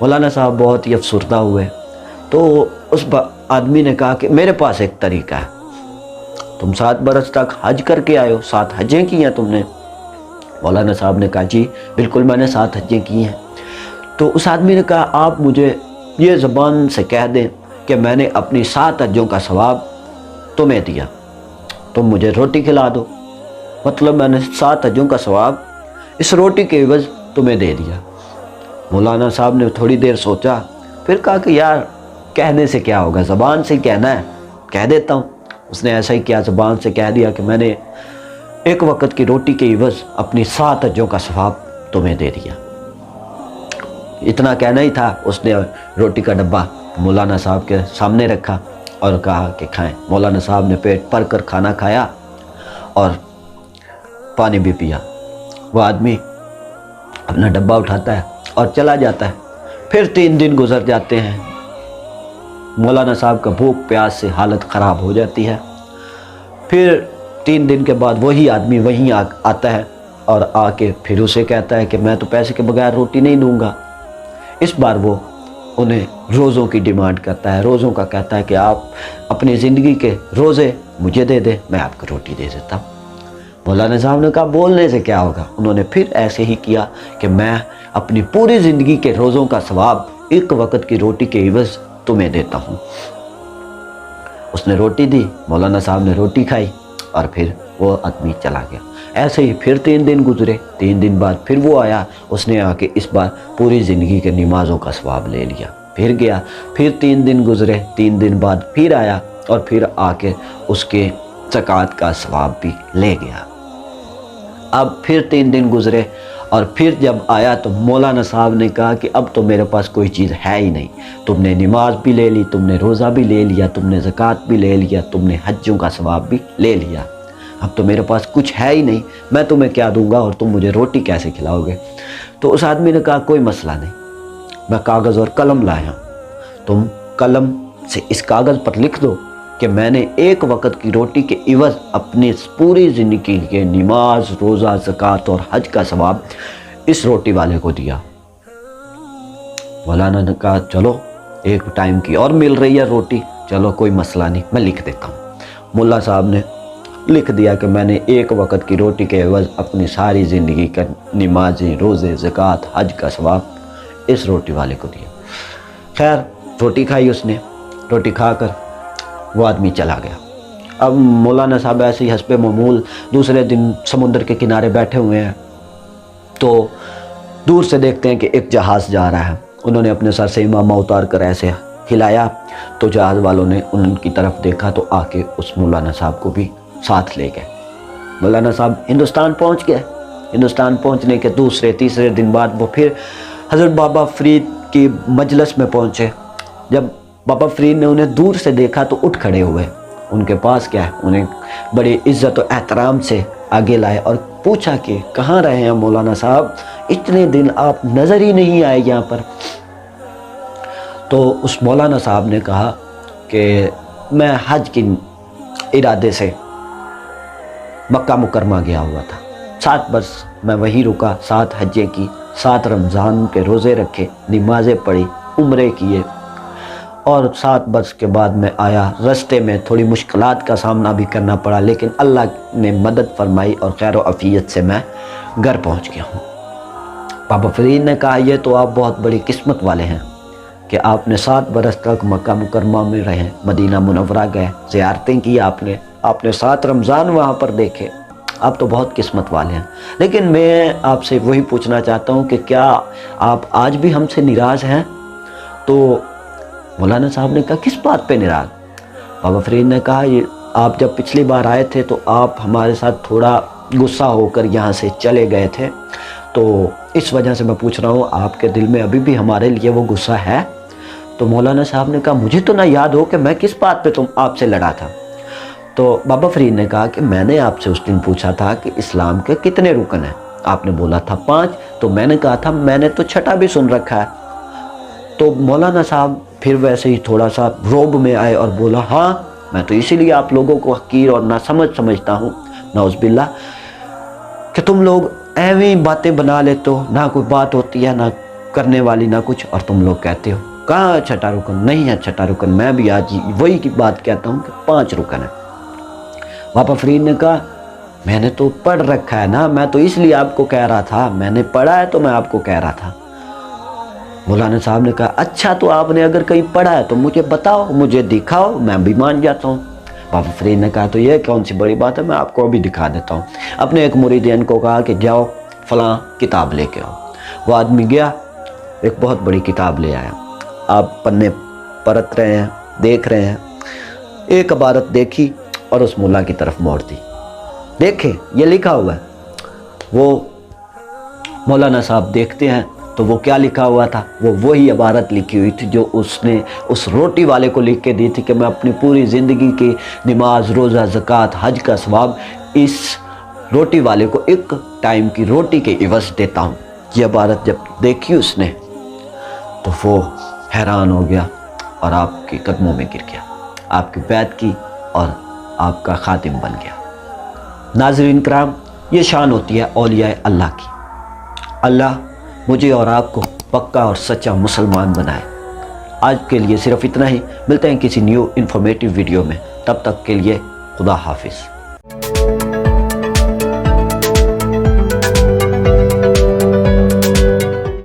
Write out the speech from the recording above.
مولانا صاحب بہت ہی افسردہ ہوئے. تو اس آدمی نے کہا کہ میرے پاس ایک طریقہ ہے, تم 7 برس تک حج کر کے آئے ہو, 7 حجیں کی ہیں تم نے. مولانا صاحب نے کہا جی بالکل میں نے 7 حجیں کی ہیں. تو اس آدمی نے کہا آپ مجھے یہ زبان سے کہہ دیں کہ میں نے اپنی 7 حجوں کا ثواب تمہیں دیا, تم مجھے روٹی کھلا دو, مطلب میں نے 7 حجوں کا ثواب اس روٹی کے عوض تمہیں دے دیا. مولانا صاحب نے تھوڑی دیر سوچا, پھر کہا کہ یار کہنے سے کیا ہوگا, زبان سے کہنا ہے, کہہ دیتا ہوں. اس نے ایسا ہی کیا, زبان سے کہہ دیا کہ میں نے ایک وقت کی روٹی کے عوض اپنی 7 حجوں کا ثواب تمہیں دے دیا. اتنا کہنا ہی تھا. اس نے روٹی کا ڈبہ مولانا صاحب کے سامنے رکھا اور کہا کہ کھائیں. مولانا صاحب نے پیٹ بھر کر کھانا کھایا اور پانی بھی پیا. وہ آدمی اپنا ڈبہ اٹھاتا ہے اور چلا جاتا ہے. پھر 3 دن گزر جاتے ہیں. مولانا صاحب کا بھوک پیاس سے حالت خراب ہو جاتی ہے. پھر 3 دن کے بعد وہی آدمی وہیں آتا ہے اور آ کے پھر اسے کہتا ہے کہ میں تو پیسے کے بغیر روٹی نہیں دوں گا. اس بار وہ انہیں روزوں کی ڈیمانڈ کرتا ہے, روزوں کا کہتا ہے کہ آپ اپنی زندگی کے روزے مجھے دے دیں, میں آپ کو روٹی دے دیتا ہوں. مولانا صاحب نے کہا بولنے سے کیا ہوگا. انہوں نے پھر ایسے ہی کیا کہ میں اپنی پوری زندگی کے روزوں کا ثواب ایک وقت کی روٹی کے عوض تمہیں دیتا ہوں. اس نے روٹی دی, مولانا صاحب نے روٹی کھائی اور پھر وہ آدمی چلا گیا. ایسے ہی پھر 3 دن گزرے. 3 دن بعد پھر وہ آیا. اس نے آ کے اس بار پوری زندگی کے نمازوں کا ثواب لے لیا. پھر گیا. پھر 3 دن گزرے. 3 دن بعد پھر آیا اور پھر آ کے اس کے زکوٰۃ کا ثواب بھی لے گیا. اب پھر 3 دن گزرے اور پھر جب آیا تو مولانا صاحب نے کہا کہ اب تو میرے پاس کوئی چیز ہے ہی نہیں. تم نے نماز بھی لے لی, تم نے روزہ بھی لے لیا, تم نے زکوٰۃ بھی لے لیا, تم نے حجوں کا ثواب بھی لے لیا, اب تو میرے پاس کچھ ہے ہی نہیں. میں تمہیں کیا دوں گا اور تم مجھے روٹی کیسے کھلاؤ گے. تو اس آدمی نے کہا کوئی مسئلہ نہیں, میں کاغذ اور قلم لایا, تم قلم سے اس کاغذ پر لکھ دو کہ میں نے ایک وقت کی روٹی کے عوض اپنی پوری زندگی کے نماز, روزہ, زکوٰۃ اور حج کا ثواب اس روٹی والے کو دیا. مولانا نے کہا چلو ایک ٹائم کی اور مل رہی ہے روٹی, چلو کوئی مسئلہ نہیں, میں لکھ دیتا ہوں. ملا صاحب نے لکھ دیا کہ میں نے ایک وقت کی روٹی کے عوض اپنی ساری زندگی کا نمازیں, روزے, زکوٰۃ, حج کا ثواب اس روٹی والے کو دیا. خیر روٹی کھائی اس نے. روٹی کھا کر وہ آدمی چلا گیا. اب مولانا صاحب ایسے ہی حسب معمول دوسرے دن سمندر کے کنارے بیٹھے ہوئے ہیں تو دور سے دیکھتے ہیں کہ ایک جہاز جا رہا ہے. انہوں نے اپنے سر سے امامہ اتار کر ایسے ہلایا تو جہاز والوں نے ان کی طرف دیکھا تو آ کے اس مولانا صاحب کو بھی ساتھ لے گئے. مولانا صاحب ہندوستان پہنچ گئے. ہندوستان پہنچنے کے دوسرے تیسرے دن بعد وہ پھر حضرت بابا فرید کی مجلس میں پہنچے. جب بابا فرید نے انہیں دور سے دیکھا تو اٹھ کھڑے ہوئے. ان کے پاس کیا ہے, انہیں بڑی عزت و احترام سے آگے لائے اور پوچھا کہ کہاں رہے ہیں مولانا صاحب, اتنے دن آپ نظر ہی نہیں آئے یہاں پر. تو اس مولانا صاحب نے کہا کہ میں حج کے ارادے سے مکہ مکرمہ گیا ہوا تھا, 7 برس میں وہیں رکا, 7 حجیں کی, 7 رمضان کے روزے رکھے, نمازیں پڑھی, عمرے کیے اور 7 برس کے بعد میں آیا. رستے میں تھوڑی مشکلات کا سامنا بھی کرنا پڑا لیکن اللہ نے مدد فرمائی اور خیر و عافیت سے میں گھر پہنچ گیا ہوں. بابا فرید نے کہا یہ تو آپ بہت بڑی قسمت والے ہیں کہ آپ نے 7 برس تک مکہ مکرمہ میں رہے, مدینہ منورہ گئے, زیارتیں کی آپ نے 7 رمضان وہاں پر دیکھے, آپ تو بہت قسمت والے ہیں. لیکن میں آپ سے وہی پوچھنا چاہتا ہوں کہ کیا آپ آج بھی ہم سے ناراض ہیں؟ تو مولانا صاحب نے کہا کس بات پہ ناراض؟ بابا فرید نے کہا یہ آپ جب پچھلی بار آئے تھے تو آپ ہمارے ساتھ تھوڑا غصہ ہو کر یہاں سے چلے گئے تھے, تو اس وجہ سے میں پوچھ رہا ہوں آپ کے دل میں ابھی بھی ہمارے لیے وہ غصہ ہے؟ تو مولانا صاحب نے کہا مجھے تو نہ یاد ہو کہ میں کس بات پہ آپ سے لڑا تھا. تو بابا فرید نے کہا کہ میں نے آپ سے اس دن پوچھا تھا کہ اسلام کے کتنے رکن ہیں, آپ نے بولا تھا 5, تو میں نے کہا تھا میں نے تو 6 بھی سن رکھا ہے. تو مولانا صاحب پھر ویسے ہی تھوڑا سا روب میں آئے اور بولا ہاں میں تو اسی لیے آپ لوگوں کو حقیر اور سمجھتا ہوں, نعوذ باللہ, کہ تم لوگ ایویں باتیں بنا لیتے ہو, نہ کوئی بات ہوتی ہے نہ کرنے والی نہ کچھ، اور تم لوگ کہتے ہو کہاں چھٹا رکن؟ نہیں ہے چھٹا رکن، میں بھی آج وہی کی بات کہتا ہوں کہ 5 رکن ہے۔ بابا فرید نے کہا میں نے تو پڑھ رکھا ہے نا، میں تو اس لیے آپ کو کہہ رہا تھا، میں نے پڑھا ہے تو میں آپ کو کہہ رہا تھا۔ مولانا صاحب نے کہا اچھا تو آپ نے اگر کہیں پڑھا ہے تو مجھے بتاؤ، مجھے دکھاؤ، میں بھی مان جاتا ہوں۔ بابا فرید نے کہا تو یہ کون سی بڑی بات ہے، میں آپ کو ابھی دکھا دیتا ہوں۔ اپنے ایک مریدین کو کہا کہ جاؤ فلاں کتاب لے کے آؤ۔ وہ آدمی گیا، ایک بہت بڑی کتاب لے آیا۔ آپ پنے پرت رہے ہیں، دیکھ رہے ہیں، ایک عبارت دیکھی اور اس ملا کی طرف موڑ دی۔ دیکھیں یہ لکھا ہوا ہے۔ وہ مولانا صاحب دیکھتے ہیں تو وہ کیا لکھا ہوا تھا، وہ وہی عبارت لکھی ہوئی تھی جو اس نے اس روٹی والے کو لکھ کے دی تھی کہ میں اپنی پوری زندگی کی نماز، روزہ، زکوٰۃ، حج کا ثواب اس روٹی والے کو ایک ٹائم کی روٹی کے عوض دیتا ہوں۔ یہ عبارت جب دیکھی اس نے تو وہ حیران ہو گیا اور آپ کے قدموں میں گر گیا، آپ کی بیعت کی اور آپ کا خاتم بن گیا۔ ناظرین کرام، یہ شان ہوتی ہے اولیاء اللہ کی۔ اللہ مجھے اور آپ کو پکا اور سچا مسلمان بنائے۔ آج کے لیے صرف اتنا ہی، ملتے ہیں کسی نیو انفارمیٹیو ویڈیو میں، تب تک کے لیے خدا حافظ۔